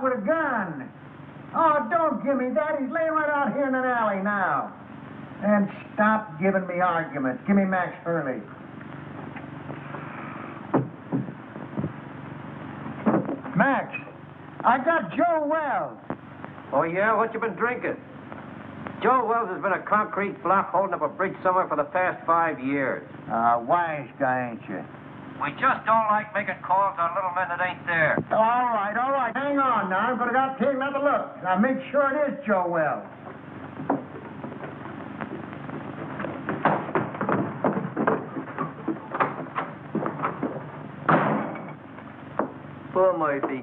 with a gun. Oh, don't give me that. He's laying right out here in an alley now. And stop giving me arguments. Give me Max Hurley. Max, I got Joe Wells. Oh, yeah? What you been drinking? Joe Wells has been a concrete block holding up a bridge somewhere for the past 5 years. Wise guy, ain't you? We just don't like making calls on little men that ain't there. All right. Hang on now. I'm going to take another look. Now, make sure it is Joe Wells. Poor Murphy.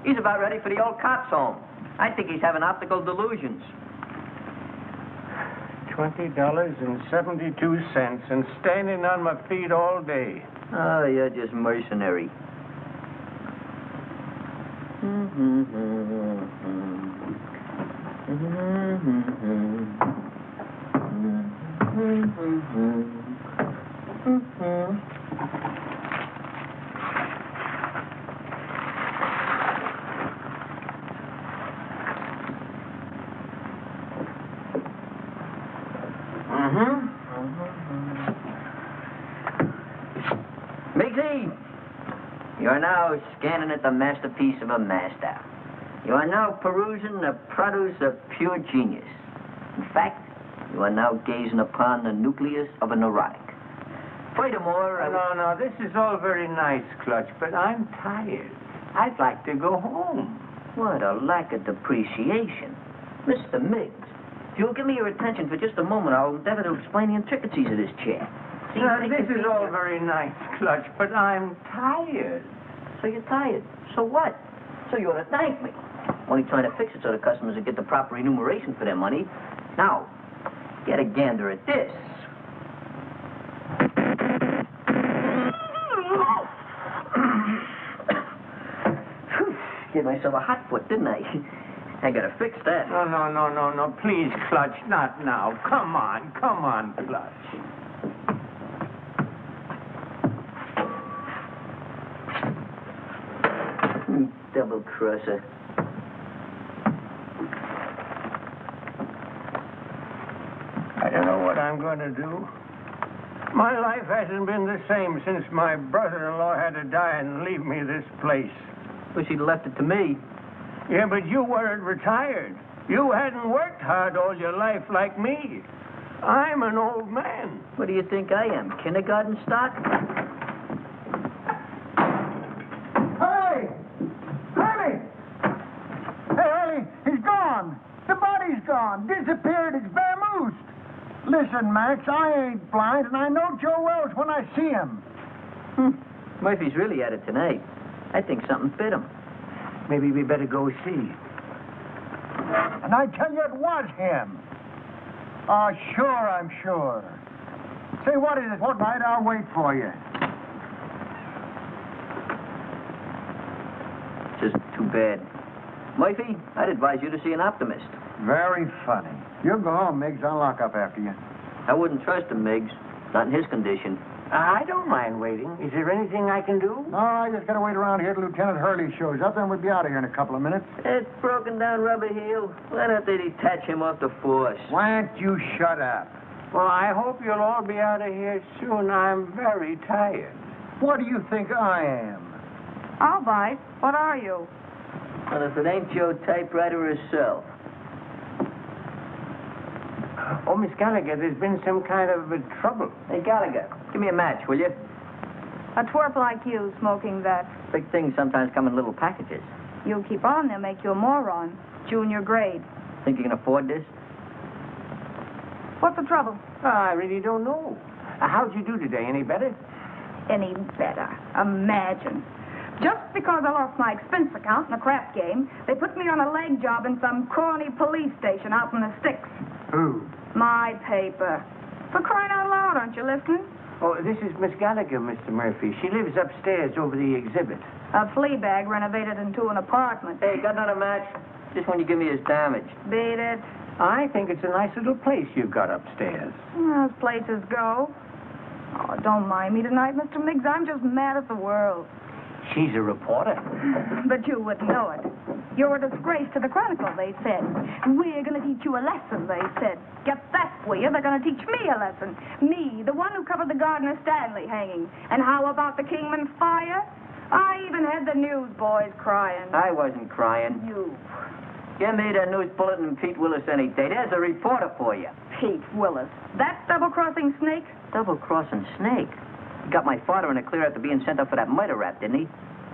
He's about ready for the old cops' home. I think he's having optical delusions. $20.72 and standing on my feet all day. Oh, you're just mercenary. Miggsy, you are now scanning at the masterpiece of a master. You are now perusing the produce of pure genius. In fact, you are now gazing upon the nucleus of a neurotic. Furthermore, No, this is all very nice, Clutch, but I'm tired. I'd like to go home. What a lack of depreciation. Mr. Miggs, if you'll give me your attention for just a moment, I'll endeavor to explain the intricacies of this chair. This is all very nice, Clutch, but I'm tired. So you're tired. So what? So you ought to thank me. Only trying to fix it so the customers will get the proper remuneration for their money. Now, get a gander at this. Gave myself a hot foot, didn't I? I gotta fix that. No. Please, Clutch, not now. Come on, Clutch. Double crosser. I don't know what I'm going to do. My life hasn't been the same since my brother-in-law had to die and leave me this place. Wish he'd left it to me. Yeah, but you weren't retired. You hadn't worked hard all your life like me. I'm an old man. What do you think I am, kindergarten stock? Hey! Hurley! Hey, Hurley, he's gone. The body's gone. Disappeared. It's vamoosed. Listen, Max, I ain't blind, and I know Joe Wells when I see him. Murphy's really at it tonight. I think something bit him. Maybe we better go see. And I tell you, it was him. Oh, sure, I'm sure. Say, what is it? What night? I'll wait for you. Just too bad. Murphy, I'd advise you to see an optimist. Very funny. You go home, Miggs. I'll lock up after you. I wouldn't trust him, Miggs. Not in his condition. I don't mind waiting. Is there anything I can do? No, I just gotta wait around here till Lieutenant Hurley shows up, then we'll be out of here in a couple of minutes. That broken down rubber heel. Why don't they detach him off the force? Why don't you shut up? Well, I hope you'll all be out of here soon. I'm very tired. What do you think I am? All right. What are you? Well, if it ain't your typewriter herself. Oh, Miss Gallagher, there's been some kind of trouble. Hey, Gallagher, give me a match, will you? A twerp like you smoking that. Big things sometimes come in little packages. You keep on, they'll make you a moron. Junior grade. Think you can afford this? What's the trouble? I really don't know. How'd you do today? Any better? Any better. Imagine. Just because I lost my expense account in a crap game, they put me on a leg job in some corny police station out in the sticks. Who? My paper. For crying out loud, aren't you listening? Oh, this is Miss Gallagher, Mr. Murphy. She lives upstairs over the exhibit. A flea bag renovated into an apartment. Hey, got another match? Just when you give me his damage. Beat it. I think it's a nice little place you've got upstairs. As places go. Oh, don't mind me tonight, Mr. Miggs. I'm just mad at the world. She's a reporter. But you wouldn't know it. You're a disgrace to the Chronicle, they said. We're going to teach you a lesson, they said. Get that, will you? They're going to teach me a lesson. Me, the one who covered the Gardner Stanley hanging. And how about the Kingman fire? I even had the newsboys crying. I wasn't crying. You. Give me the news bulletin and Pete Willis any day. There's a reporter for you. Pete Willis. That double-crossing snake? Double-crossing snake. He got my father in a clear after being sent up for that murder rap, didn't he?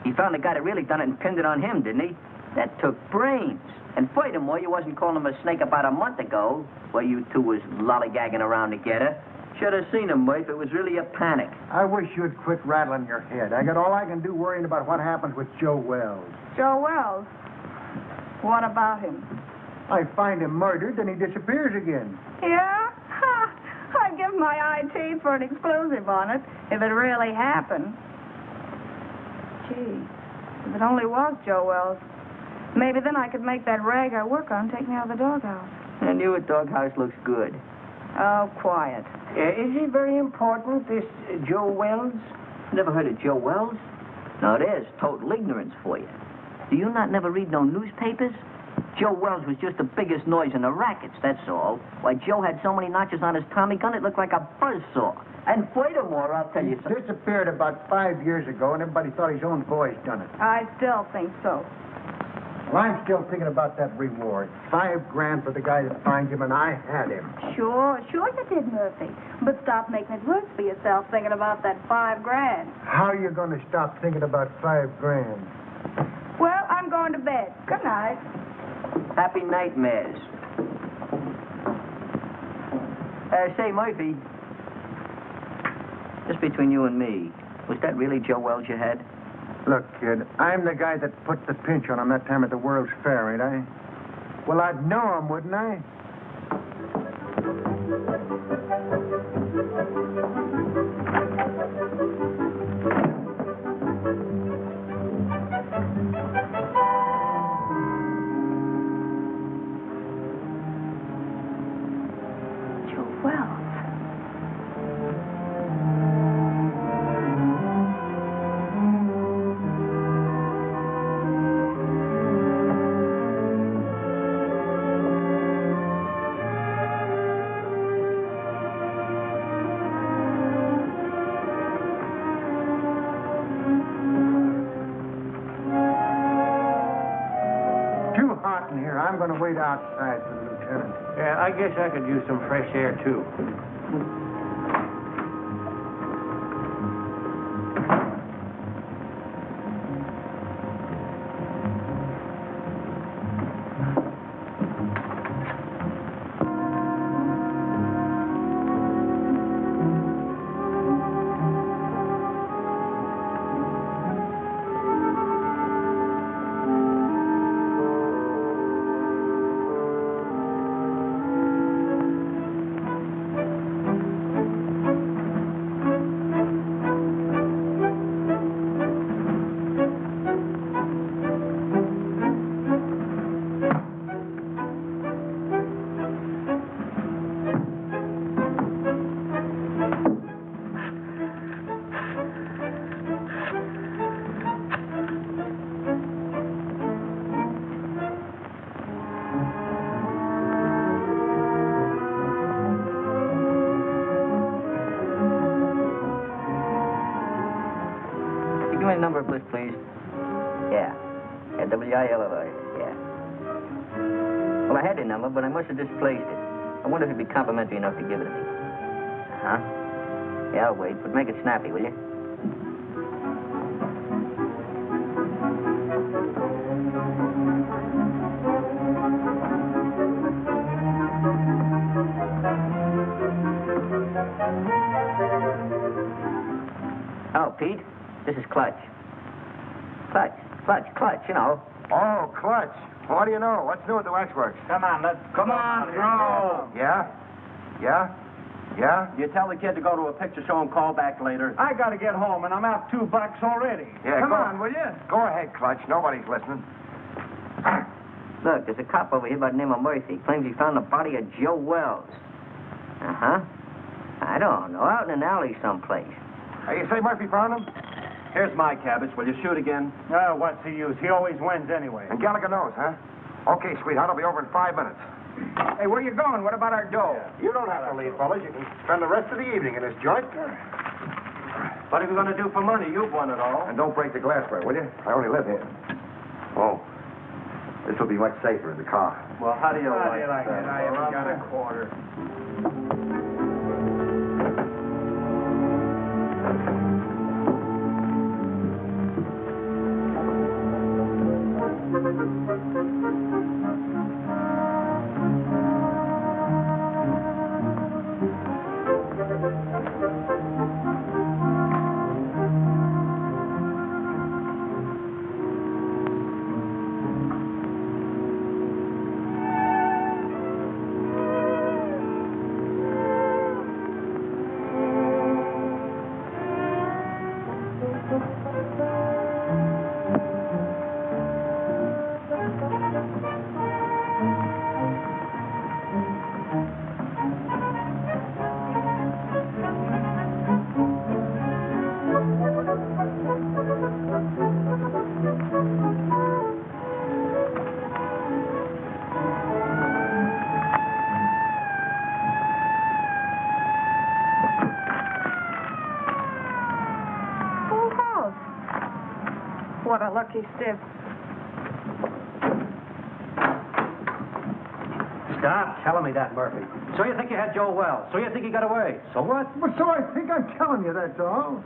He found the guy that really done it and pinned it on him, didn't he? That took brains. And furthermore, you wasn't calling him a snake about a month ago, while you two was lollygagging around together. Should have seen him, Murph. It was really a panic. I wish you'd quit rattling your head. I got all I can do worrying about what happens with Joe Wells. Joe Wells? What about him? I find him murdered, then he disappears again. Yeah? Ha! I'd give my IT for an exclusive on it, if it really happened. Gee, if it only was Joe Wells. Maybe then I could make that rag I work on take me out of the doghouse. And your doghouse looks good. Oh, quiet. Is he very important, this Joe Wells? Never heard of Joe Wells? No, there's total ignorance for you. Do you not never read no newspapers? Joe Wells was just the biggest noise in the rackets, that's all. Why, Joe had so many notches on his Tommy gun, it looked like a buzzsaw. And furthermore, I'll tell you He something. disappeared about 5 years ago, and everybody thought his own boys done it. I still think so. Well, I'm still thinking about that reward. $5,000 for the guy that finds him, and I had him. Sure you did, Murphy. But stop making it worse for yourself thinking about that $5,000. How are you going to stop thinking about $5,000? Well, I'm going to bed. Good night. Happy nightmares. Say, Murphy, just between you and me, was that really Joe Wells you had? Look, kid, I'm the guy that put the pinch on him that time at the World's Fair, ain't I? Well, I'd know him, wouldn't I? Joe Wells. Too hot in here. I'm going to wait outside for the lieutenant. Yeah, I guess I could use some fresh air, too. Give me a number, please. Yeah. W-I-L-L-I. Yeah. Well, I had the number, but I must have displaced it. I wonder if you'd be complimentary enough to give it to me. Huh? Yeah, I'll wait, but make it snappy, will you? Oh, Pete, this is Clutch. Clutch, you know. Oh, Clutch. What do you know? What's new at the waxworks? Come on, Joe. Yeah? Yeah? Yeah? You tell the kid to go to a picture show and call back later. I got to get home, and I'm out $2 already. Yeah, Come go on, will you? Go ahead, Clutch. Nobody's listening. Look, there's a cop over here by the name of Murphy. Claims he found the body of Joe Wells. Uh-huh. I don't know, out in an alley someplace. Hey, you say Murphy found him? Here's my cabbage. Will you shoot again? Oh, what's the use? He always wins anyway. And Gallagher knows, huh? Okay, sweetheart, I'll be over in 5 minutes. Hey, where you going? What about our dough? You don't have to leave, fellas. You can spend the rest of the evening in this joint. What are we going to do for money? You've won it all. And don't break the glassware, will you? I only live here. Oh, this will be much safer in the car. Well, how do you How like do you like that? it? I haven't got a quarter. What a lucky stiff. Stop telling me that, Murphy. So you think you had Joe Wells? So you think he got away? So what? Well, so I think I'm telling you, that's all.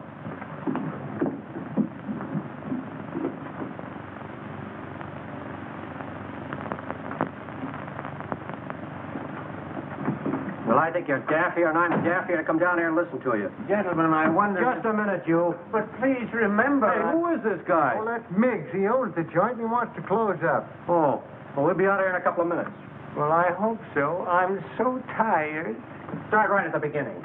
Well, I think you're daffier and I'm daffier to come down here and listen to you. Gentlemen, I wonder... Just a minute, you. But please remember... Hey, who is this guy? Well, that's Miggs. He owns the joint and he wants to close up. Oh, well, we'll be out here in a couple of minutes. Well, I hope so. I'm so tired. Start right at the beginning.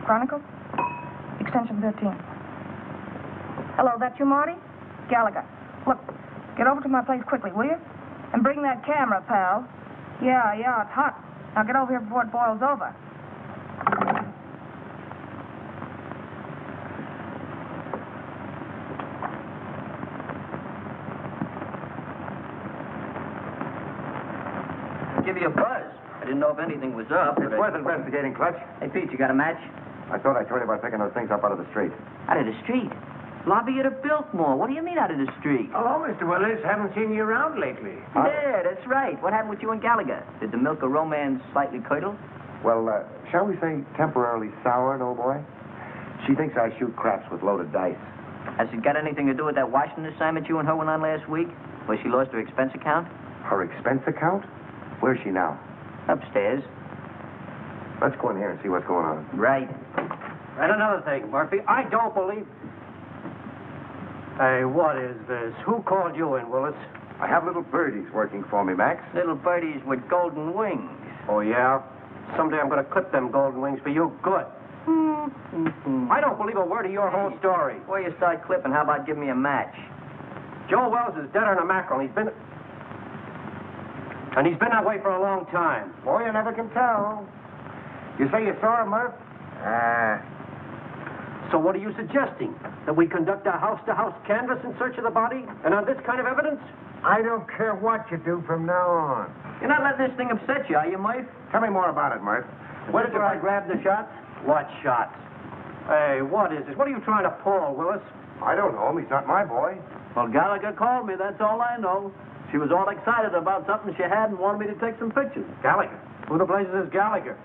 Chronicle? Extension 13. Hello, that you, Marty? Gallagher. Look, get over to my place quickly, will you? And bring that camera, pal. Yeah, it's hot. Now get over here before it boils over. Give you a buzz. I didn't know if anything was up. It's worth investigating, Clutch. Hey, Pete, you got a match? I thought I told you about picking those things up out of the street. Out of the street? Lobby at a Biltmore. What do you mean out of the street? Hello, Mr. Willis. Haven't seen you around lately. Yeah, that's right. What happened with you and Gallagher? Did the milk of romance slightly curdle? Well, shall we say temporarily soured, old boy? She thinks I shoot craps with loaded dice. Has it got anything to do with that Washington assignment you and her went on last week? Where she lost her expense account? Her expense account? Where's she now? Upstairs. Let's go in here and see what's going on. Right. And another thing, Murphy, I don't believe... Hey, what is this? Who called you in, Willis? I have little birdies working for me, Max. Little birdies with golden wings. Oh, yeah? Someday I'm going to clip them golden wings for you good. I don't believe a word of your whole story. Before you start clipping, how about give me a match? Joe Wells is deader than a mackerel. He's been that way for a long time. Boy, you never can tell. You say you saw her, Murph? So what are you suggesting? That we conduct a house-to-house canvass in search of the body? And on this kind of evidence? I don't care what you do from now on. You're not letting this thing upset you, are you, Murph? Tell me more about it, Murph. Where did I grab the shots? What shots? Hey, what is this? What are you trying to pull, Willis? I don't know him. He's not my boy. Well, Gallagher called me, that's all I know. She was all excited about something she had and wanted me to take some pictures. Gallagher? Who the blazes is Gallagher?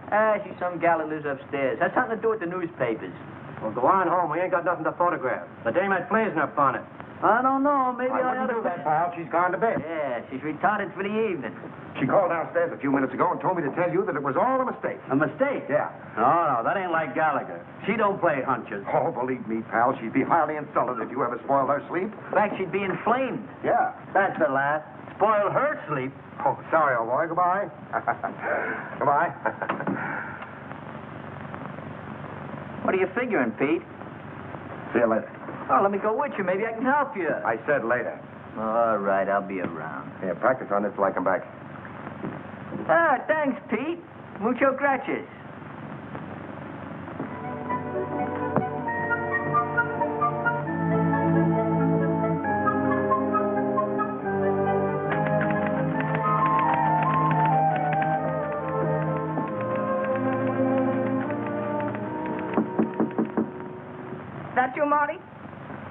She's some gal that lives upstairs. Has something to do with the newspapers. Well, go on home. We ain't got nothing to photograph. The dame had blazing up on it. I don't know, maybe I ought wouldn't do to... that, pal. She's gone to bed. Yeah, she's retarded for the evening. She called downstairs a few minutes ago and told me to tell you that it was all a mistake. A mistake? Yeah. No, that ain't like Gallagher. She don't play hunches. Oh, believe me, pal, she'd be highly insulted if you ever spoiled her sleep. In fact, she'd be inflamed. Yeah. That's the last. Spoil her sleep. Oh, sorry, old boy. Goodbye. Goodbye. What are you figuring, Pete? See you later. Oh, let me go with you. Maybe I can help you. I said later. All right, I'll be around. Yeah, practice on this till I come back. Ah, thanks, Pete. Mucho gracias. That you, Marty?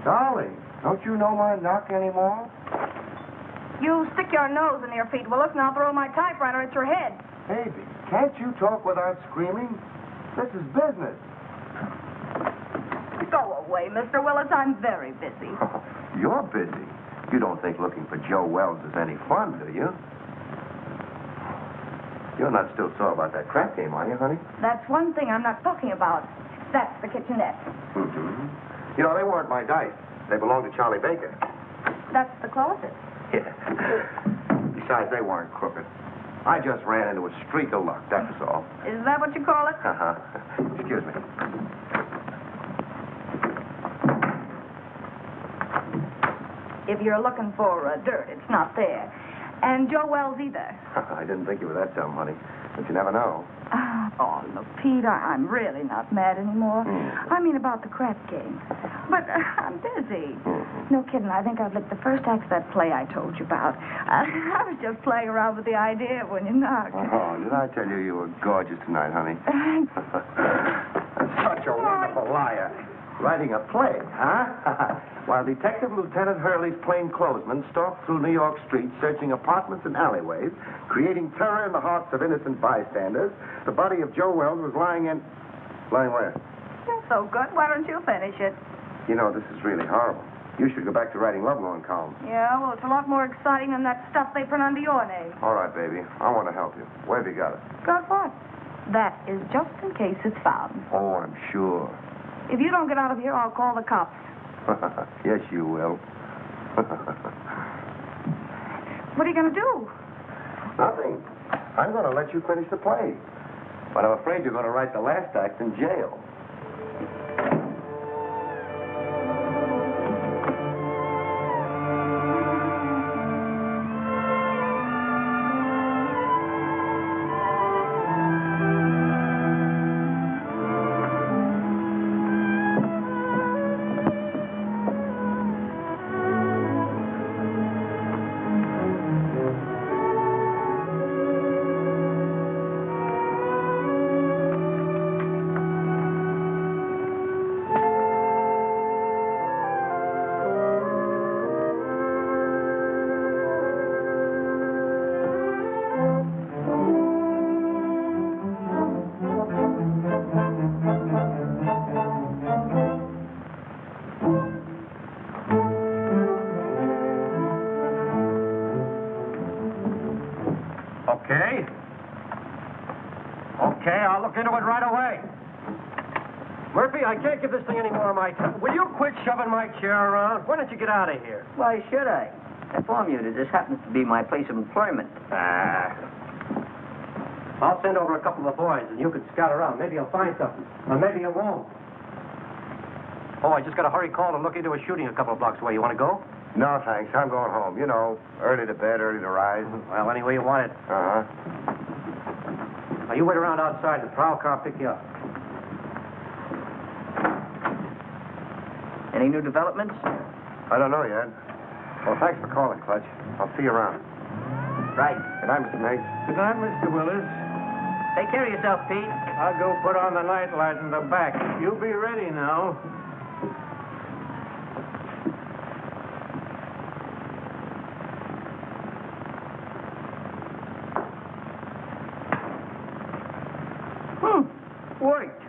Dolly, don't you know my knock anymore? You stick your nose in your feet, Willis, and I'll throw my typewriter at your head. Baby, can't you talk without screaming? This is business. Go away, Mr. Willis. I'm very busy. You're busy. You don't think looking for Joe Wells is any fun, do you? You're not still sore about that crap game, are you, honey? That's one thing I'm not talking about. That's the kitchenette. Mm-hmm. You know, they weren't my dice. They belonged to Charlie Baker. That's the closet. Yeah. Besides, they weren't crooked. I just ran into a streak of luck, that was all. Is that what you call it? Uh-huh. Excuse me. If you're looking for dirt, it's not there. And Joe Wells either. I didn't think you were that dumb, honey. But you never know. Oh, look, Pete, I'm really not mad anymore. I mean about the crap game. But I'm busy. No kidding, I think I've licked the first act of that play I told you about. I was just playing around with the idea when you knocked. Oh, did I tell you you were gorgeous tonight, honey? Such a wonderful liar. Writing a play, huh? While Detective Lieutenant Hurley's plainclothesmen stalked through New York streets, searching apartments and alleyways, creating terror in the hearts of innocent bystanders, the body of Joe Wells was lying in... Lying where? You're so good. Why don't you finish it? You know, this is really horrible. You should go back to writing lovelorn columns. Yeah, well, it's a lot more exciting than that stuff they print under your name. All right, baby. I want to help you. Where have you got it? Got what? That is just in case it's found. Oh, I'm sure. If you don't get out of here, I'll call the cops. Yes, you will. What are you going to do? Nothing. I'm going to let you finish the play. But I'm afraid you're going to write the last act in jail. Okay, I'll look into it right away. Murphy, I can't give this thing any more of my time. Will you quit shoving my chair around? Why don't you get out of here? Why should I? I inform you that this happens to be my place of employment. I'll send over a couple of boys, and you can scout around. Maybe you'll find something. Or maybe you won't. Oh, I just got a hurry call to look into a shooting a couple of blocks away. You want to go? No, thanks. I'm going home. You know, early to bed, early to rise. Well, any way you want it. Uh-huh. Now, you wait around outside. The prowl car will pick you up. Any new developments? I don't know yet. Well, thanks for calling, Clutch. I'll see you around. Right. Good night, Mr. Miggs. Good night, Mr. Willis. Take care of yourself, Pete. I'll go put on the night light in the back. You be ready now. Worked.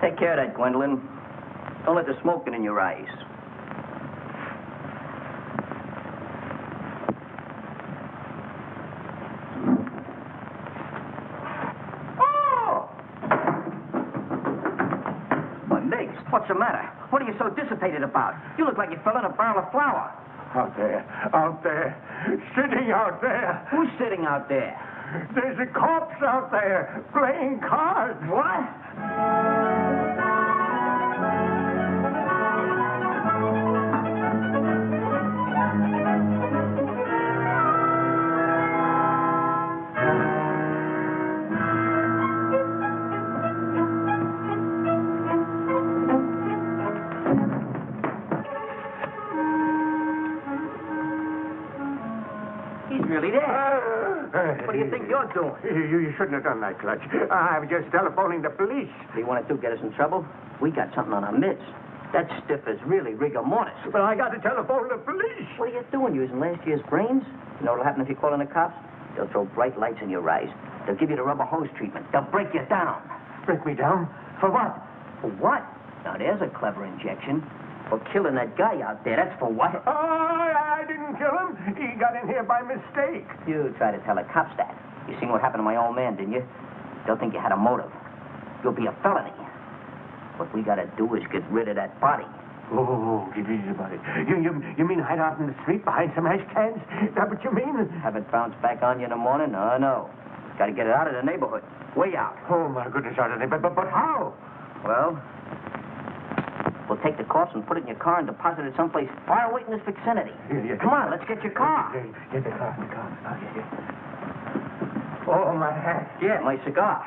Take care of that, Gwendolyn. Don't let the smoke get in your eyes. What's the matter? What are you so dissipated about? You look like you fell in a barrel of flour. Out there, sitting out there. Who's sitting out there? There's a corpse out there playing cards. What? He's really there. What do you think you're doing? You shouldn't have done that, Clutch. I was just telephoning the police. What do you want to do, get us in trouble? We got something on our midst. That stiff is really rigor mortis. But I got to telephone the police. What are you doing, using last year's brains? You know what'll happen if you call in the cops? They'll throw bright lights in your eyes. They'll give you the rubber hose treatment. They'll break you down. Break me down? For what? For what? Now, there's a clever injection. For killing that guy out there. That's for what? Oh, I didn't kill him. He got in here by mistake. You try to tell the cops that. You seen what happened to my old man, didn't you? They'll think you had a motive. You'll be a felony. What we gotta do is get rid of that body. Oh, get easy about it. You mean hide out in the street behind some ash cans? Is that what you mean? Have it bounce back on you in the morning? No. Gotta get it out of the neighborhood. Way out. Oh, my goodness, out of there. But how? Well, we'll take the corpse and put it in your car and deposit it someplace far away in this vicinity. Yeah. Come on, let's get your car. Get the car. Oh, yeah. Oh, my hat. Yeah, my cigar.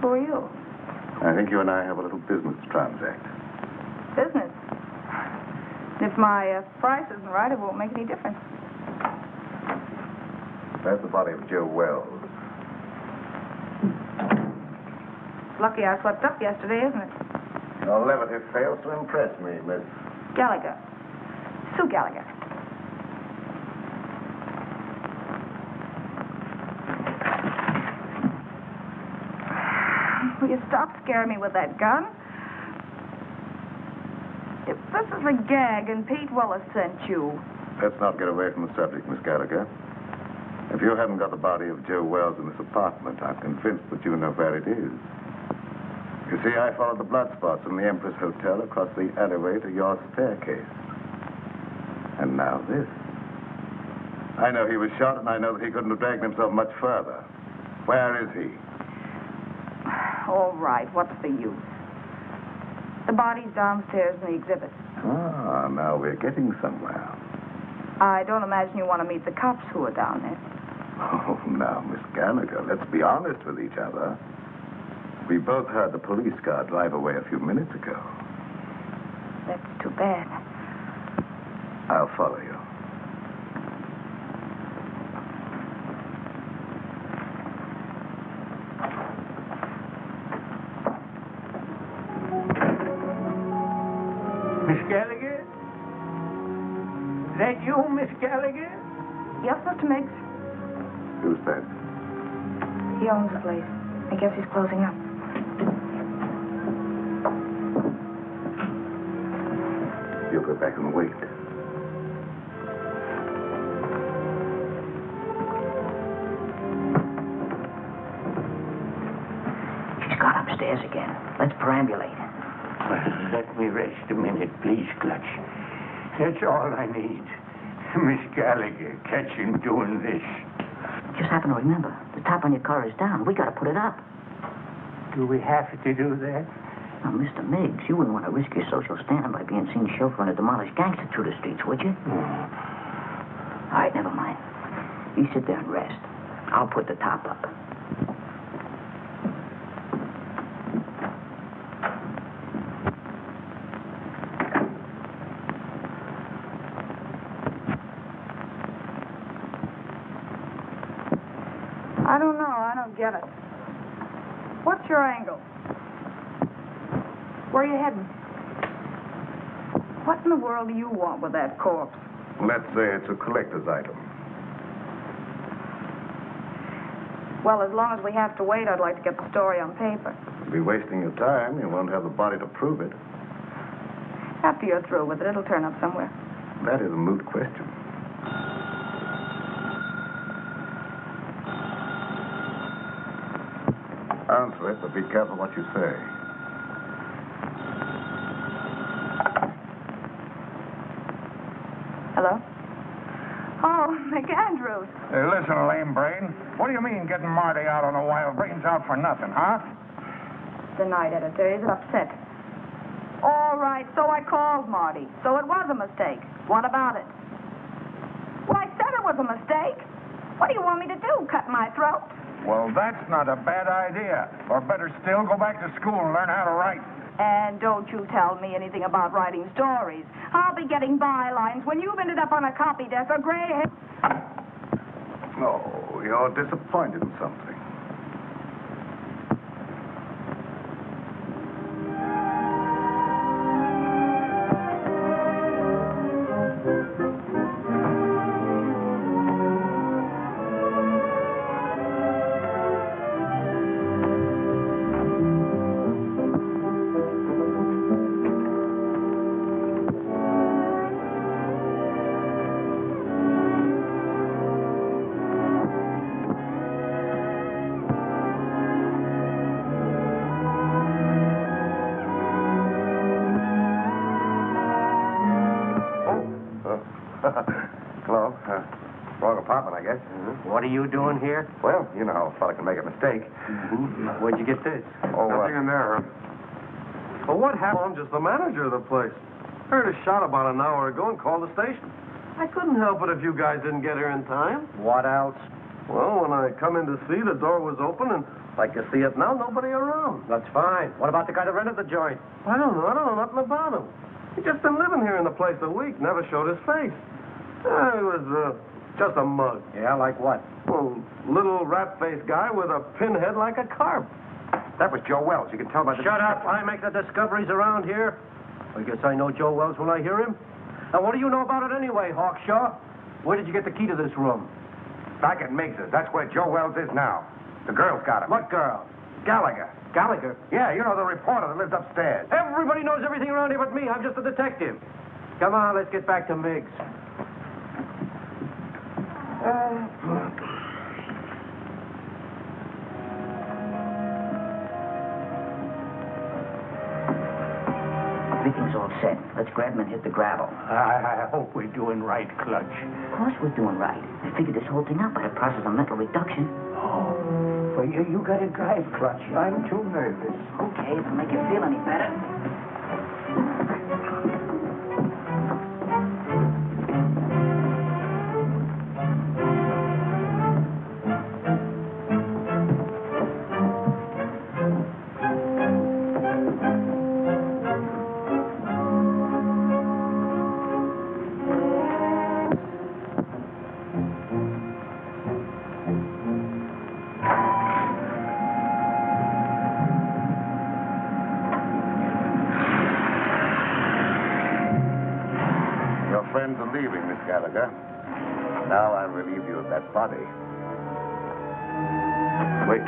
Who are you? I think you and I have a little business to transact. Business. If my price isn't right, it won't make any difference. That's the body of Joe Wells. Lucky I slept up yesterday, isn't it? Your levity fails to impress me, Miss. Gallagher. Sue Gallagher. Will you stop scaring me with that gun? If this is a gag and Pete Willis sent you... Let's not get away from the subject, Miss Gallagher. If you haven't got the body of Joe Wells in this apartment, I'm convinced that you know where it is. You see, I followed the blood spots from the Empress Hotel across the alleyway to your staircase. And now this. I know he was shot, and I know that he couldn't have dragged himself much further. Where is he? All right, what's the use? The body's downstairs in the exhibit. Ah, now we're getting somewhere. I don't imagine you want to meet the cops who are down there. Oh, now, Miss Gallagher, let's be honest with each other. We both heard the police car drive away a few minutes ago. That's too bad. I'll follow you. Miss Gallagher? Is that you, Miss Gallagher? Yes, Mr. Miggs. Who's that? He owns the place. I guess he's closing up. You'll go back and wait. She's gone upstairs again. Let's perambulate. Well, let me rest a minute, please, Clutch. That's all I need. Miss Gallagher, catch him doing this. Just happen to remember, the top on your car is down. We gotta put it up. Do we have to do that? Now, Mr. Miggs, you wouldn't want to risk your social standing by being seen chauffeuring a demolished gangster through the streets, would you? All right, never mind. You sit there and rest. I'll put the top up. I don't know. I don't get it. What's your angle? Where are you heading? What in the world do you want with that corpse? Let's say it's a collector's item. Well, as long as we have to wait, I'd like to get the story on paper. You'll be wasting your time. You won't have the body to prove it. After you're through with it, it'll turn up somewhere. That is a moot question. Answer it, but be careful what you say. Hello? Oh, McAndrews. Hey, listen, lame brain. What do you mean getting Marty out on the wild brains out for nothing, huh? The night editor is upset. All right, so I called Marty. So it was a mistake. What about it? Well, I said it was a mistake. What do you want me to do, cut my throat? Well, that's not a bad idea. Or better still, go back to school and learn how to write. And don't you tell me anything about writing stories. I'll be getting bylines when you've ended up on a copy desk or gray hair. Oh, you're disappointed in something. Hello. Wrong apartment, I guess. What are you doing here? Well, you know how a fella can make a mistake. Where'd you get this? Oh, Nothing in there. Well, what happened? I'm just the manager of the place. Heard a shot about an hour ago and called the station. I couldn't help it if you guys didn't get here in time. What else? Well, when I come in to see, the door was open, and like you see it now, nobody around. That's fine. What about the guy that rented the joint? I don't know nothing about him. He just been living here in the place a week, never showed his face. He was just a mug. Yeah, like what? Well, little rat-faced guy with a pinhead like a carp. that was Joe Wells. You can tell by the... Shut up. I make the discoveries around here. I guess I know Joe Wells when I hear him. Now, what do you know about it anyway, Hawkshaw? Where did you get the key to this room? Back at Miggs's. That's where Joe Wells is now. The girl's got him. What girl? Gallagher. Gallagher? Yeah, you know, the reporter that lives upstairs. Everybody knows everything around here but me. I'm just a detective. Come on, let's get back to Miggs. Everything's all set. Let's grab him and hit the gravel. I hope we're doing right, Clutch. Of course we're doing right. I figured this whole thing out by the process of mental reduction. Oh, well, you gotta drive, Clutch. I'm too nervous. Okay, if it'll make you feel any better. Your friends are leaving, Miss Gallagher. Now I'll relieve you of that body. Wait.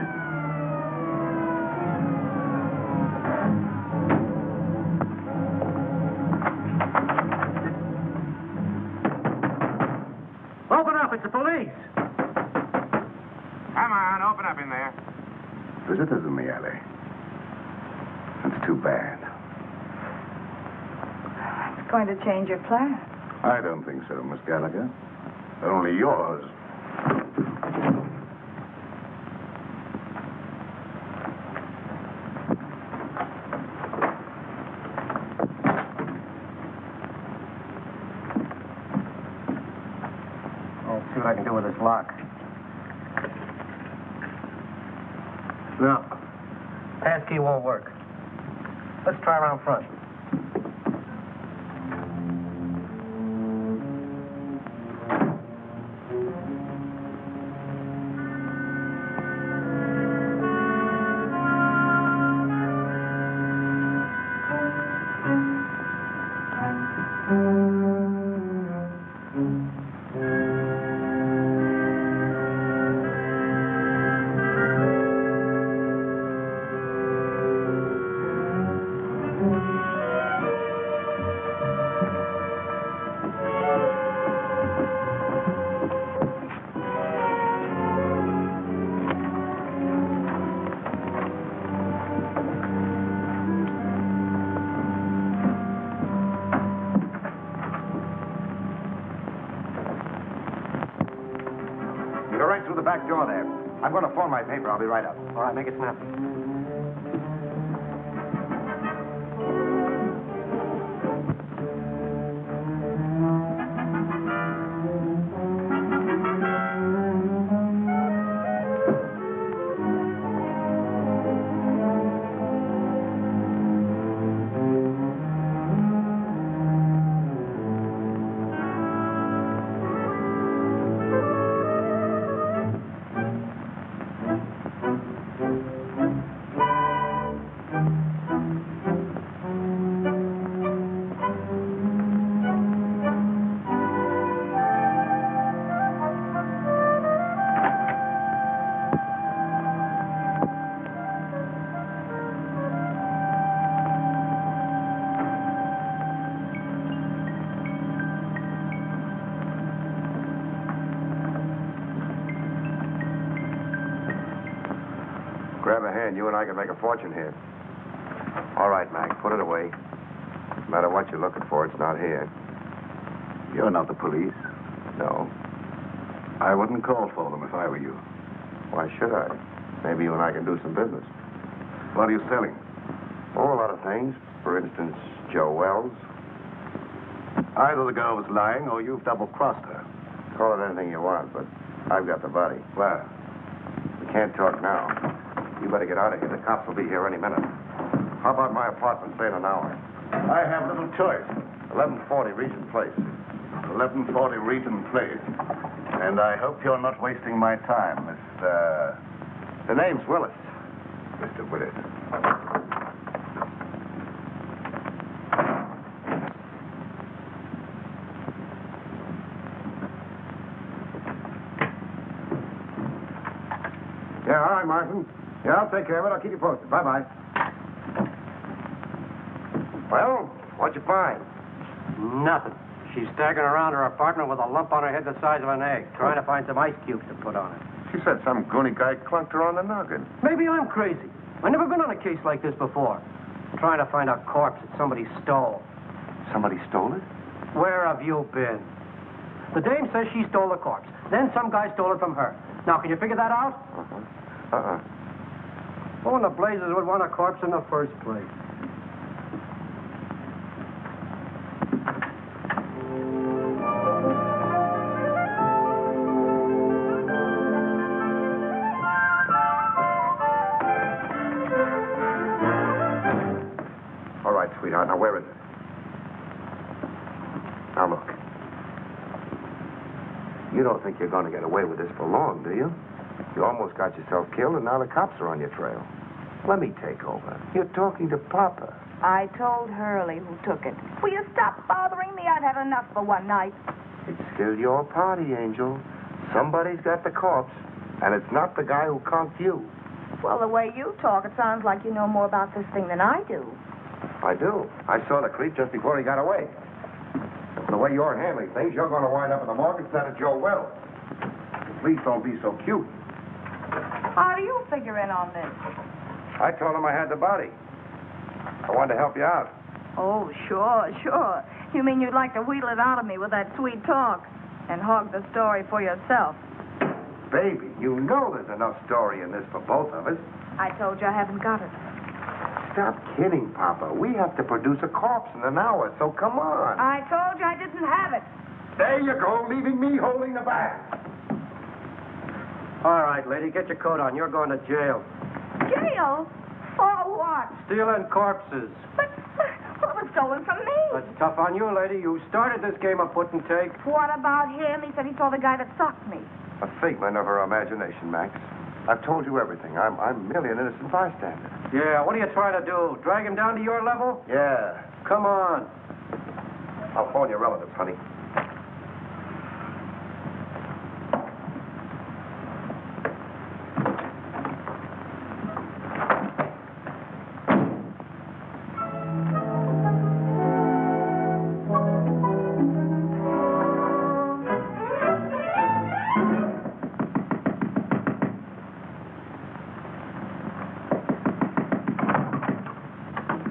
visitors in the alley. That's too bad. It's going to change your plan. I don't think so, Miss Gallagher. Only yours. I'll see what I can do with this lock. No. Passkey won't work. Let's try around front. Go right through the back door there. I'm going to phone my paper. I'll be right up. All right, make it snappy. Grab a hand. You and I can make a fortune here. All right, Mac. Put it away. No matter what you're looking for, it's not here. You're not the police. No. I wouldn't call for them if I were you. Why should I? Maybe you and I can do some business. What are you selling? Oh, a lot of things. For instance, Joe Wells. Either the girl was lying or you've double-crossed her. Call it anything you want, but I've got the body. Where? We can't talk now. You better get out of here. The cops will be here any minute. How about my apartment, say in an hour? I have little choice. 1140 Regent Place. 1140 Regent Place. And I hope you're not wasting my time, Mr. The name's Willis. Mr. Willis. Yeah, all right, Martin. Yeah, I'll take care of it. I'll keep you posted. Bye-bye. Well, what'd you find? Nothing. She's staggering around her apartment with a lump on her head the size of an egg, trying to find some ice cubes to put on it. She said some goony guy clunked her on the noggin. Maybe I'm crazy. I've never been on a case like this before. Trying to find a corpse that somebody stole. Somebody stole it? Where have you been? The dame says she stole the corpse. Then some guy stole it from her. Now, can you figure that out? Who in the blazes would want a corpse in the first place? All right, sweetheart. Now, where is it? Now, look. You don't think you're going to get away with this for long, do you? You almost got yourself killed, and now the cops are on your trail. Let me take over. You're talking to Papa. I told Hurley who took it. Will you stop bothering me? I've had enough for one night. It's still your party, Angel. Somebody's got the corpse, and it's not the guy who conked you. Well, the way you talk, it sounds like you know more about this thing than I do. I do. I saw the creep just before he got away. And the way you're handling things, you're going to wind up in the morgue instead of Joe Wells. Please don't be so cute. How do you figure in on this? I told him I had the body. I wanted to help you out. Oh, sure. You mean you'd like to wheedle it out of me with that sweet talk and hog the story for yourself? Baby, you know there's enough story in this for both of us. I told you I haven't got it. Stop kidding, Papa. We have to produce a corpse in an hour, so come on. I told you I didn't have it. There you go, leaving me holding the bag. All right, lady, get your coat on. You're going to jail. Jail? For what? Stealing corpses. But what was stolen from me? That's tough on you, lady. You started this game of put and take. What about him? He said he saw the guy that socked me. A figment of her imagination, Max. I've told you everything. I'm merely an innocent bystander. Yeah, what are you trying to do? Drag him down to your level? Yeah. Come on. I'll phone your relatives, honey.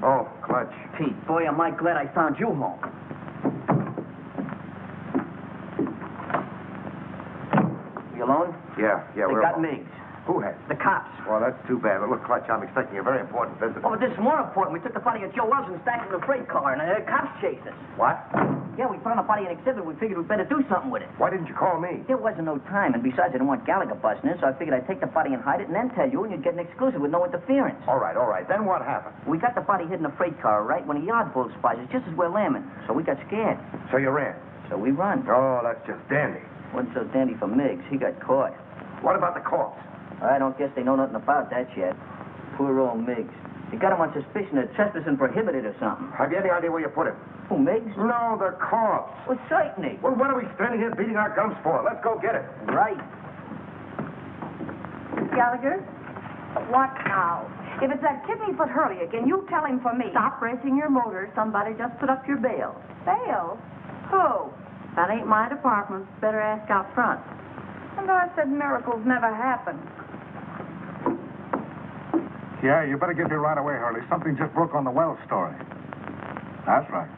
Oh, Clutch. Pete, boy, am I glad I found you home. You alone? Yeah, They we're got alone. Miggs. Who has? The cops. Well, that's too bad. But look, Clutch, I'm expecting a very important visit. Oh, but this is more important. We took the body of Joe Wells and stacked it in a freight car, and the cops chased us. What? Yeah, we found the body in exhibit. We figured we'd better do something with it. Why didn't you call me? There wasn't no time, and besides, I didn't want Gallagher busting in, so I figured I'd take the body and hide it and then tell you, and you'd get an exclusive with no interference. All right. Then what happened? We got the body hid in a freight car, right, when a yard bull spies us just as we're lambing. So we got scared. So you ran? So we run. Oh, that's just dandy. Wasn't so dandy for Miggs. He got caught. What about the corpse? I don't guess they know nothing about that yet. Poor old Miggs. They got him on suspicion of trespassing prohibited or something. Have you any idea where you put him? Who, Miggs? No, the corpse. Well, certainly. Well, what are we standing here beating our gums for? Let's go get it. Right. Gallagher? What now? If it's that kidney-foot Hurley again, you tell him for me. Stop racing your motor. Somebody just put up your bail. Bail? Who? That ain't my department. Better ask out front. And I said miracles never happen. Yeah, you better get here right away, Hurley. Something just broke on the Wells story. That's right.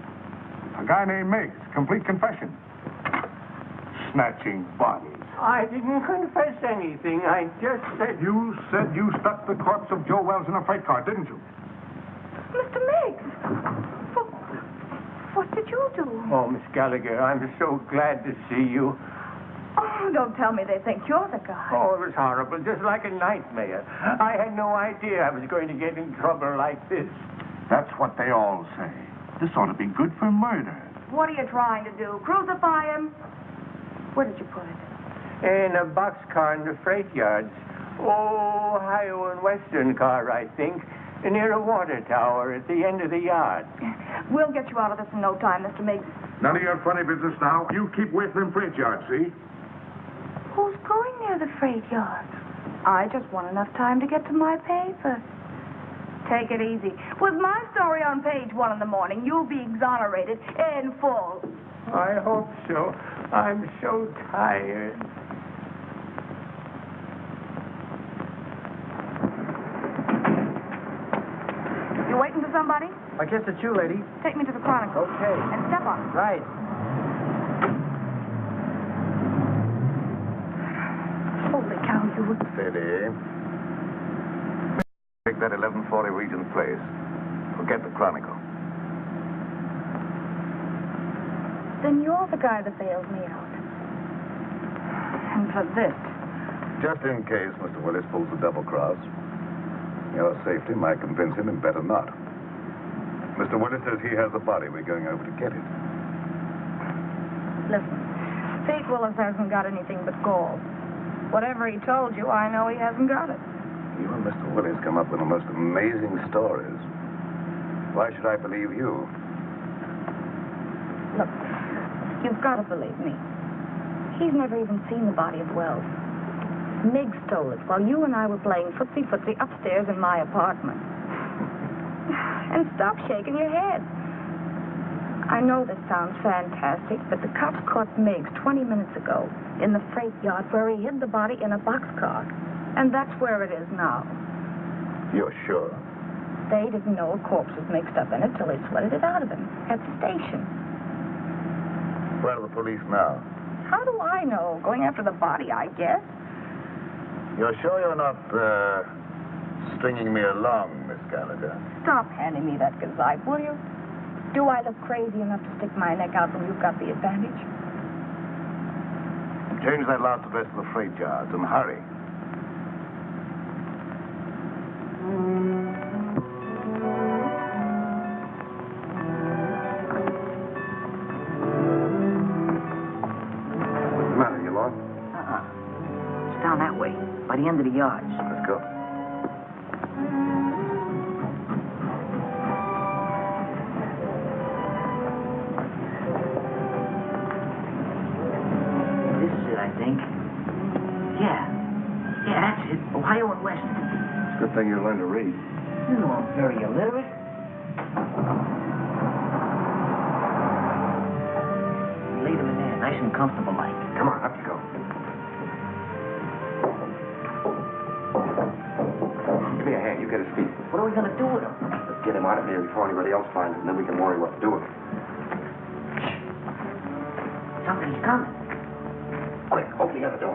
A guy named Miggs. Complete confession. Snatching bodies. I didn't confess anything. I just said... You said you stuck the corpse of Joe Wells in a freight car, didn't you? Mr. Miggs! What did you do? Oh, Miss Gallagher, I'm so glad to see you. Oh, don't tell me they think you're the guy. Oh, it was horrible, just like a nightmare. I had no idea I was going to get in trouble like this. That's what they all say. This ought to be good for murder. What are you trying to do? Crucify him? Where did you put it? In a boxcar in the freight yards. Oh, Ohio and Western car, I think. Near a water tower at the end of the yard. We'll get you out of this in no time, Mr. Miggs. None of your funny business now. You keep away from them freight yards, see? Who's going near the freight yard? I just want enough time to get to my paper. Take it easy. With my story on page 1 in the morning, you'll be exonerated in full. I hope so. I'm so tired. You waiting for somebody? I guess it's you, lady. Take me to the Chronicle. Okay. And step on. Right. Holy cow, you would... Steady. Take that 1140 Regent Place. Forget the Chronicle. Then you're the guy that bailed me out. And for this. Just in case Mr. Willis pulls a double cross. Your safety might convince him and better not. Mr. Willis says he has the body. We're going over to get it. Listen, Pete Willis hasn't got anything but gall. Whatever he told you, I know he hasn't got it. You and Mr. Willis come up with the most amazing stories. Why should I believe you? Look, you've got to believe me. He's never even seen the body of Wells. Miggs stole it while you and I were playing footsie-footsie upstairs in my apartment. And stop shaking your head. I know this sounds fantastic, but the cops caught Miggs 20 minutes ago in the freight yard where he hid the body in a boxcar. And that's where it is now. You're sure? They didn't know a corpse was mixed up in it till they sweated it out of him at the station. Where are the police now? How do I know? Going after the body, I guess. You're sure you're not, stringing me along, Miss Gallagher? Stop handing me that gazipe, will you? Do I look crazy enough to stick my neck out when you've got the advantage? Change that last address to the freight yards and hurry. What's the matter? You lost? It's down that way, by the end of the yards. Let's go. This is it, I think. Yeah, that's it. Ohio and West. It's a good thing you learned to read. You know I'm very illiterate. Leave him in there, nice and comfortable like. Come on, up you go. Give me a hand. You get his feet. What are we going to do with him? Let's get him out of here before anybody else finds him, and then we can worry what to do with him. Something's coming. Quick, open the other door.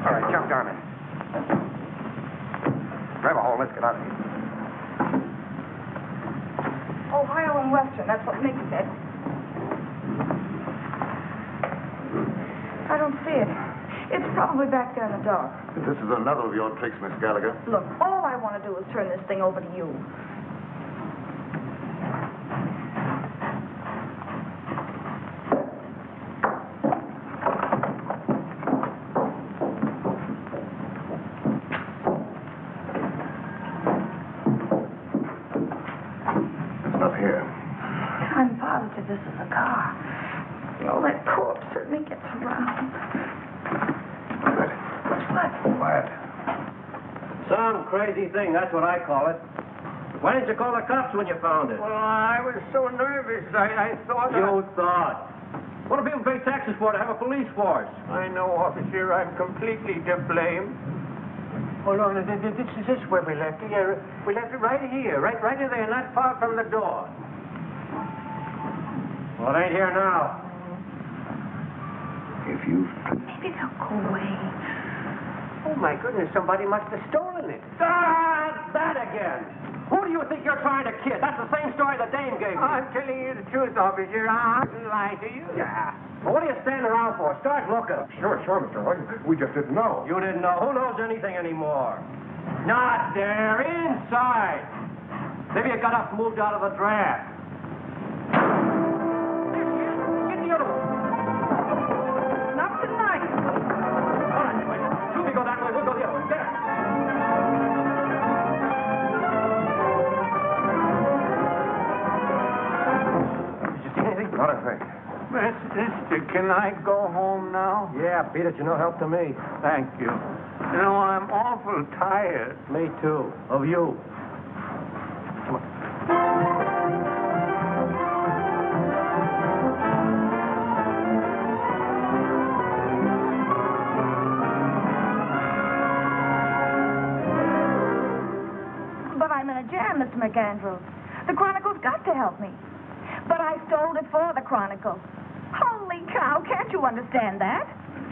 All right, jump down in. Grab a hole. Let's get out of here. Ohio and Western, that's what Mick said. I don't see it. It's probably back there in the dark. This is another of your tricks, Miss Gallagher. Look, all I want to do is turn this thing over to you. It's not here. I'm positive this is a car. Oh, that corpse certainly gets around. Quiet. Some crazy thing, that's what I call it. Why didn't you call the cops when you found it? Well, I was so nervous. I thought... You thought. What do people pay taxes for to have a police force? I know, officer. I'm completely to blame. Hold on. This is where we left it. Yeah, we left it right here. Right in there, not far from the door. Well, it ain't here now. If you... Maybe they'll go away. Oh, my goodness. Somebody must have stolen it. Ah, that again. Who do you think you're trying to kid? That's the same story the dame gave me. I'm telling you the truth, officer. I didn't lie to you. Yeah. Well, what are you standing around for? Start looking. Sure, Mr. Hoyt. We just didn't know. You didn't know. Who knows anything anymore? Not there. Inside. Maybe it got up moved out of the draft. Get the other one. Not tonight. All right, wait. You go that way. We'll go the other way. Get it. Did you see anything? Not a thing. Mister, can I go home now? Yeah, Peter, it's no help to me. Thank you. You know, I'm awful tired. Me too. Of you. Come on. But I'm in a jam, Mr. McAndrews. The Chronicle's got to help me. But I stole it for the Chronicle. Holy cow, can't you understand that?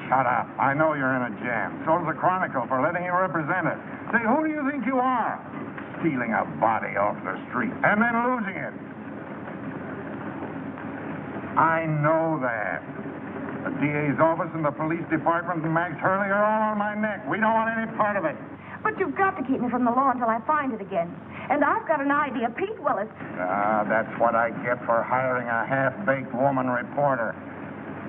Shut up. I know you're in a jam. So's the Chronicle for letting you represent it. Say, who do you think you are? Stealing a body off the street and then losing it. I know that. The DA's office and the police department and Max Hurley are all on my neck. We don't want any part of it. But you've got to keep me from the law until I find it again. And I've got an idea. Pete Willis. Ah, that's what I get for hiring a half-baked woman reporter.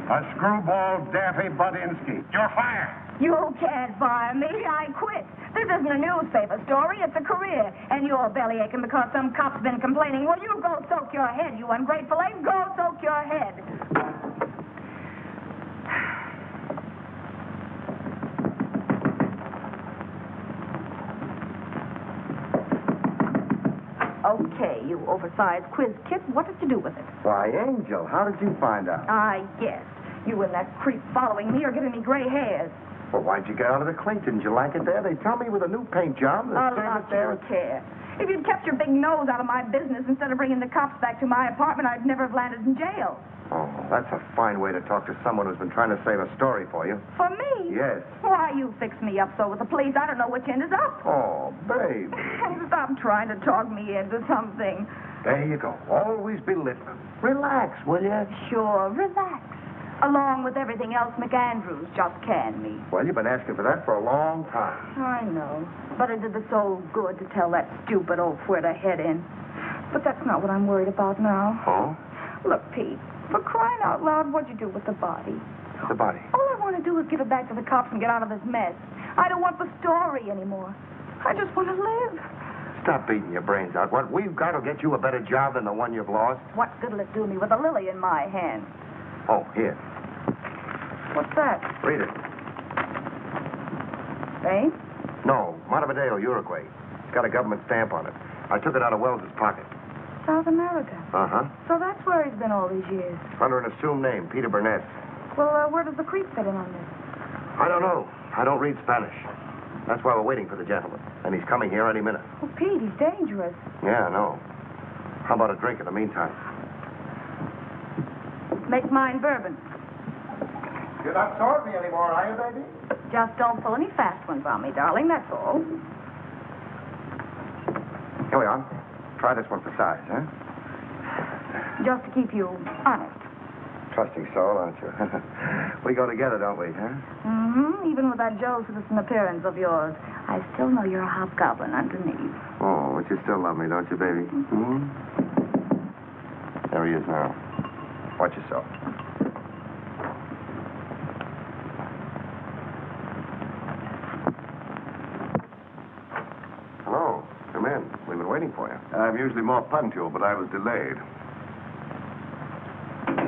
A screwball Daffy Budinsky. You're fired. You can't fire me. I quit. This isn't a newspaper story. It's a career. And you're bellyaching because some cop's been complaining. Well, you go soak your head, you ungrateful egg. Go soak your head. Okay, you oversized quiz kit. What did you do with it? Why, Angel, how did you find out? I guess. You and that creep following me are giving me gray hairs. Well, why'd you get out of the clink? Didn't you like it there? They tell me with a new paint job, the A service lot there... you care. If you'd kept your big nose out of my business instead of bringing the cops back to my apartment, I'd never have landed in jail. Oh, that's a fine way to talk to someone who's been trying to save a story for you. For me? Yes. Why, you fix me up so with the police, I don't know which end is up. Oh, babe. Stop trying to talk me into something. There you go. Always be listening. Relax, will you? Sure, relax. Along with everything else McAndrews just canned me. Well, you've been asking for that for a long time. I know. But it did the soul good to tell that stupid oaf where to head in. But that's not what I'm worried about now. Oh? Look, Pete, for crying out loud, what'd you do with the body? The body? All I want to do is give it back to the cops and get out of this mess. I don't want the story anymore. I just want to live. Stop beating your brains out. What we've got will get you a better job than the one you've lost. What good'll it do me with a lily in my hand? Oh, here. What's that? Read it. Spain? No, Montevideo, Uruguay. It's got a government stamp on it. I took it out of Wells's pocket. South America. Uh-huh. So that's where he's been all these years. Under an assumed name, Peter Burnett. Well, where does the creep fit in on this? I don't know. I don't read Spanish. That's why we're waiting for the gentleman. And he's coming here any minute. Oh, Pete, he's dangerous. Yeah, I know. How about a drink in the meantime? Make mine bourbon. You're not sorting me anymore, are you, baby? Just don't pull any fast ones on me, darling, that's all. Here we are. Try this one for size, huh? Just to keep you honest. Trusting soul, aren't you? We go together, don't we, huh? Mm-hmm. Even with that Joe citizen appearance of yours, I still know you're a hobgoblin underneath. Oh, but you still love me, don't you, baby? Mm-hmm. There he is now. Watch yourself. Hello. Come in. We've been waiting for you. I'm usually more punctual, but I was delayed.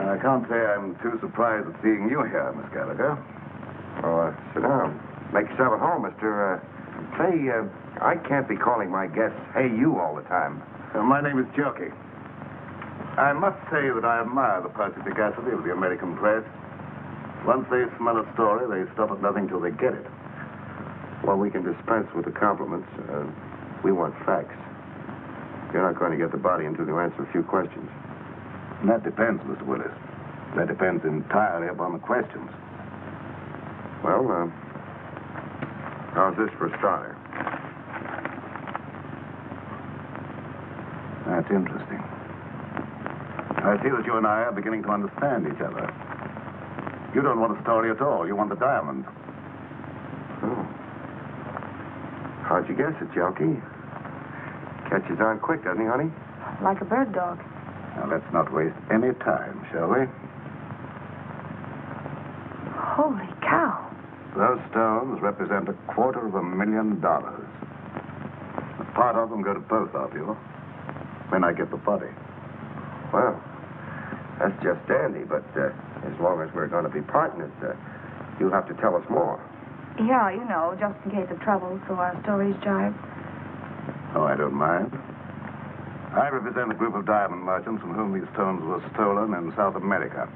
I can't say I'm too surprised at seeing you here, Miss Gallagher. Oh, sit down. Make yourself at home, mister. Say, I can't be calling my guests, hey, you all the time. My name is Jerky. I must say that I admire the perspicacity of the American press. Once they smell a story, they stop at nothing till they get it. Well, we can dispense with the compliments. We want facts. You're not going to get the body until you answer a few questions. And that depends, Mr. Willis. That depends entirely upon the questions. Well, how's this for a starter? That's interesting. I see that you and I are beginning to understand each other. You don't want a story at all. You want the diamond. Oh. How'd you guess it, Jelky? Catches on quick, doesn't he, honey? Like a bird dog. Now, let's not waste any time, shall we? Holy cow. Those stones represent $250,000. A part of them go to both of you when I get the body. Well, that's just dandy, but as long as we're going to be partners, you'll have to tell us more. Yeah, you know, just in case of trouble, so our stories jive. Oh, I don't mind. I represent a group of diamond merchants from whom these stones were stolen in South America.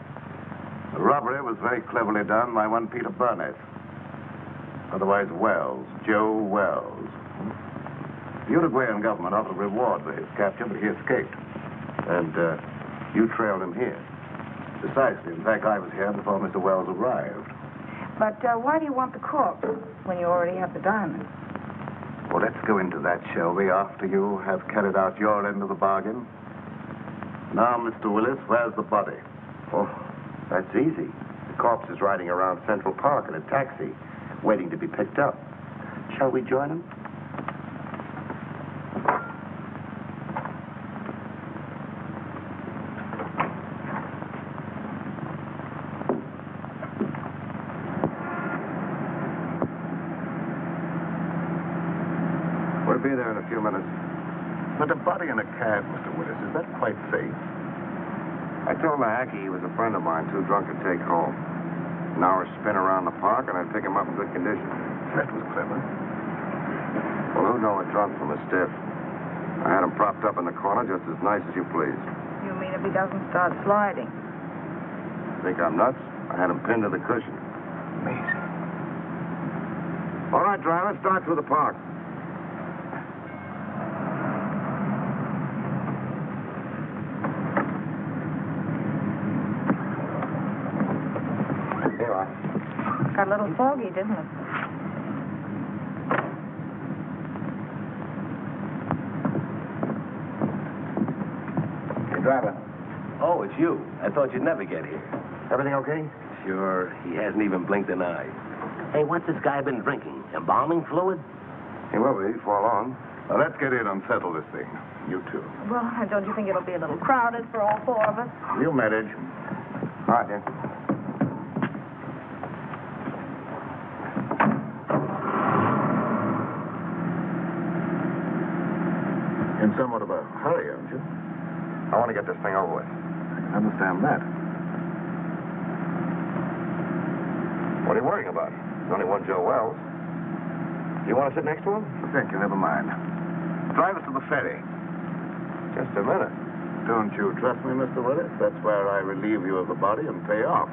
The robbery was very cleverly done by one Peter Burnett, otherwise Wells, Joe Wells. The Uruguayan government offered a reward for his capture, but he escaped. And you trailed him here. Precisely. In fact, I was here before Mr. Wells arrived. But why do you want the corpse when you already have the diamond? Well, let's go into that, shall we, after you have carried out your end of the bargain? Now, Mr. Willis, where's the body? Oh, that's easy. The corpse is riding around Central Park in a taxi, waiting to be picked up. Shall we join him? We'll be there in a few minutes. But a body in a cab, Mr. Willis, is that quite safe? I told the hacky he was a friend of mine, too drunk to take home. An hour spin around the park, and I'd pick him up in good condition. That was clever. Well, who'd know a drunk from a stiff? I had him propped up in the corner just as nice as you please. You mean if he doesn't start sliding? Think I'm nuts? I had him pinned to the cushion. Amazing. All right, driver, start through the park. Here you are. Got a little foggy, didn't it? Hey, driver. Oh, it's you. I thought you'd never get here. Everything okay? Sure, he hasn't even blinked an eye. Hey, what's this guy been drinking? Embalming fluid? He will be before long. Let's get in and settle this thing. You two. Well, don't you think it'll be a little crowded for all four of us? You manage. All right, then. In somewhat of a hurry, aren't you? I want to get this thing over with. I can understand that. What are you worrying about? There's only one Joe Wells. You want to sit next to him? Thank you, never mind. Drive us to the ferry. Just a minute. Don't you trust me, Mr. Willis? That's where I relieve you of the body and pay off.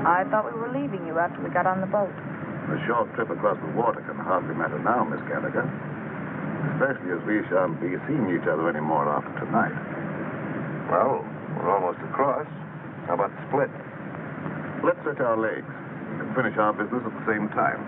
I thought we were leaving you after we got on the boat. A short trip across the water can hardly matter now, Miss Gallagher. Especially as we shan't be seeing each other anymore after tonight. Well, we're almost across. How about the split? Let's stretch our legs and finish our business at the same time.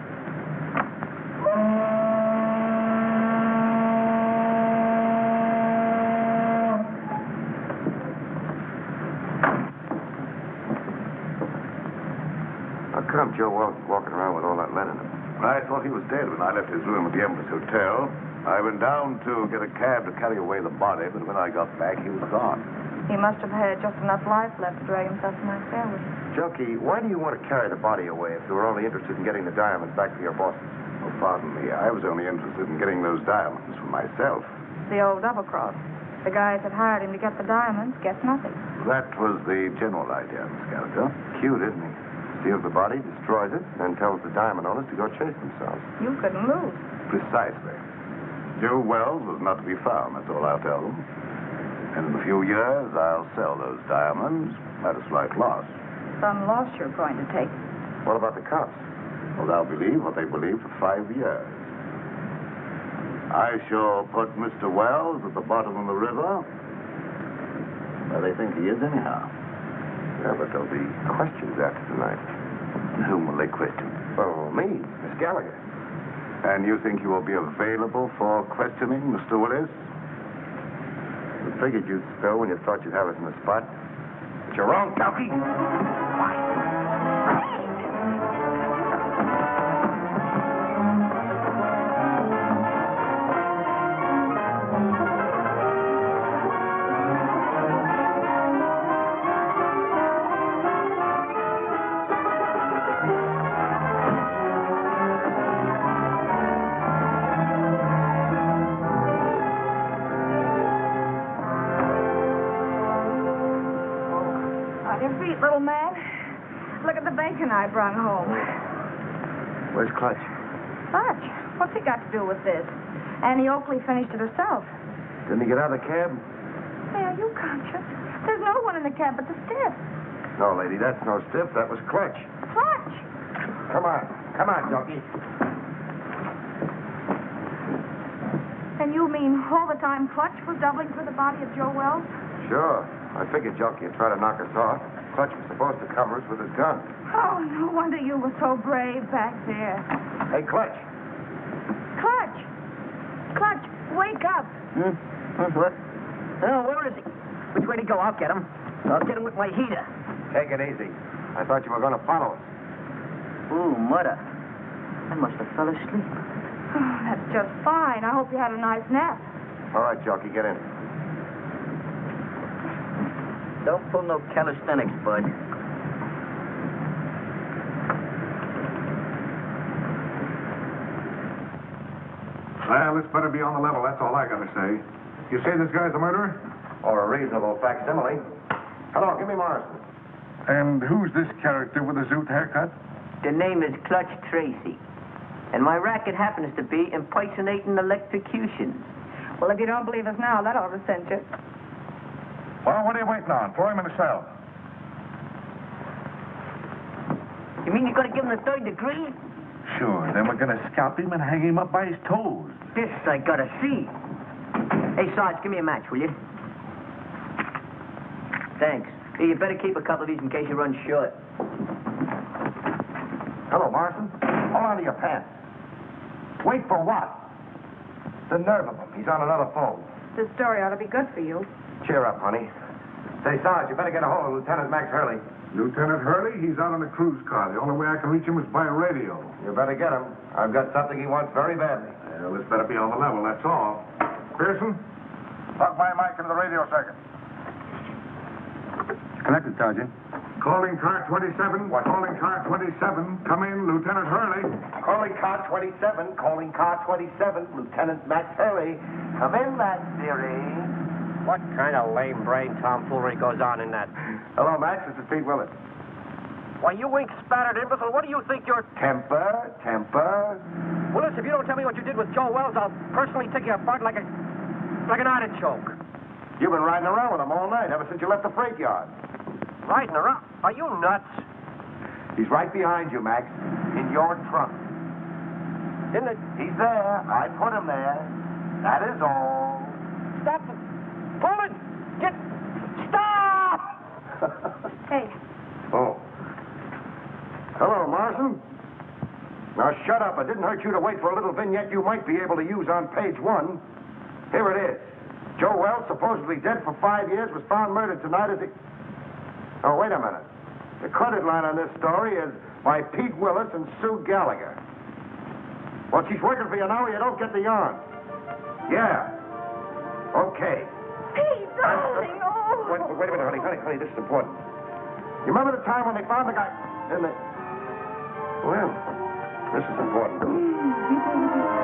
How come Joe Wells is walking around with all that lead in him? I thought he was dead when I left his room at the Empress Hotel. I went down to get a cab to carry away the body, but when I got back, he was gone. He must have had just enough life left to drag himself to my stairway. Junkie, why do you want to carry the body away if you were only interested in getting the diamonds back to your bosses? Oh, pardon me. I was only interested in getting those diamonds for myself. The old double-cross. The guys that hired him to get the diamonds get nothing. That was the general idea, Miss Gallagher. Cute, isn't he? Steals the body, destroys it, then tells the diamond owners to go chase themselves. You couldn't lose. Precisely. Joe Wells was not to be found, that's all I'll tell them. And in a few years, I'll sell those diamonds at a slight loss. Some loss you're going to take. What about the cops? Well, they'll believe what they believe for 5 years. I shall put Mr. Wells at the bottom of the river, where they think he is anyhow. Yeah, but there'll be questions after tonight. And whom will they question? Oh, me, Miss Gallagher. And you think you will be available for questioning, Mr. Willis? I figured you'd spill when you thought you'd have us in the spot. But you're wrong, Tauki. Little man, look at the bacon I brought home. Where's Clutch? Clutch? What's he got to do with this? Annie Oakley finished it herself. Didn't he get out of the cab? Hey, are you conscious? There's no one in the cab but the stiff. No, lady, that's no stiff. That was Clutch. Clutch? Come on. Come on, Junkie. And you mean all the time Clutch was doubling for the body of Joe Wells? Sure. I figured Junkie would try to knock us off. Clutch was supposed to cover us with his gun. Oh, no wonder you were so brave back there. Hey, Clutch. Clutch! Clutch, wake up. What? Oh, where is he? Which way to go? I'll get him. I'll get him with my heater. Take it easy. I thought you were going to follow us. Ooh, mother. I must have fell asleep. Oh, that's just fine. I hope you had a nice nap. All right, Junkie, get in. Don't pull no calisthenics, bud. Well, this better be on the level, that's all I gotta say. You say this guy's a murderer? Or a reasonable facsimile. Hello, give me Morrison. And who's this character with the zoot haircut? The name is Clutch Tracy. And my racket happens to be impersonating electrocutions. Well, if you don't believe us now, that ought to cinch it. Well, what are you waiting on? Throw him in the cell. You mean you're going to give him the 3rd degree? Sure, then we're gonna scalp him and hang him up by his toes. This I gotta see. Hey, Sarge, give me a match, will you? Thanks. Hey, you better keep a couple of these in case you run short. Hello, Morrison. Hold on to your pants. Wait for what? The nerve of him. He's on another phone. This story ought to be good for you. Cheer up, honey. Say, Sarge, you better get a hold of Lieutenant Max Hurley. Lieutenant Hurley, he's out on a cruise car. The only way I can reach him is by radio. You better get him. I've got something he wants very badly. Well, this better be on the level, that's all. Pearson, plug my mic into the radio circuit. Connected, Sergeant. Calling car 27. What? Calling car 27. Come in, Lieutenant Hurley. Calling car 27. Calling car 27. Lieutenant Max Hurley. Come in, Max, dearie. What kind of lame-brain tomfoolery goes on in that? Hello, Max. This is Pete Willett. Why, you ink-spattered imbecile, what do you think you're... Temper. Willis, if you don't tell me what you did with Joe Wells, I'll personally take you apart like an artichoke. You've been riding around with him all night, ever since you left the freight yard. Riding around? Are you nuts? He's right behind you, Max. In your trunk. In the... He's there. I put him there. That is all. Stop it. Pull it. Stop! Hey. Oh. Hello, Morrison. Now, shut up. It didn't hurt you to wait for a little vignette you might be able to use on page 1. Here it is. Joe Wells, supposedly dead for 5 years, was found murdered tonight as he... Oh, wait a minute. The credit line on this story is by Pete Willis and Sue Gallagher. Well, she's working for you now, or you don't get the yarn. Yeah. Okay. Pete, darling, oh. Wait a minute, honey, this is important. You remember the time when they found the guy in the... Well, this is important.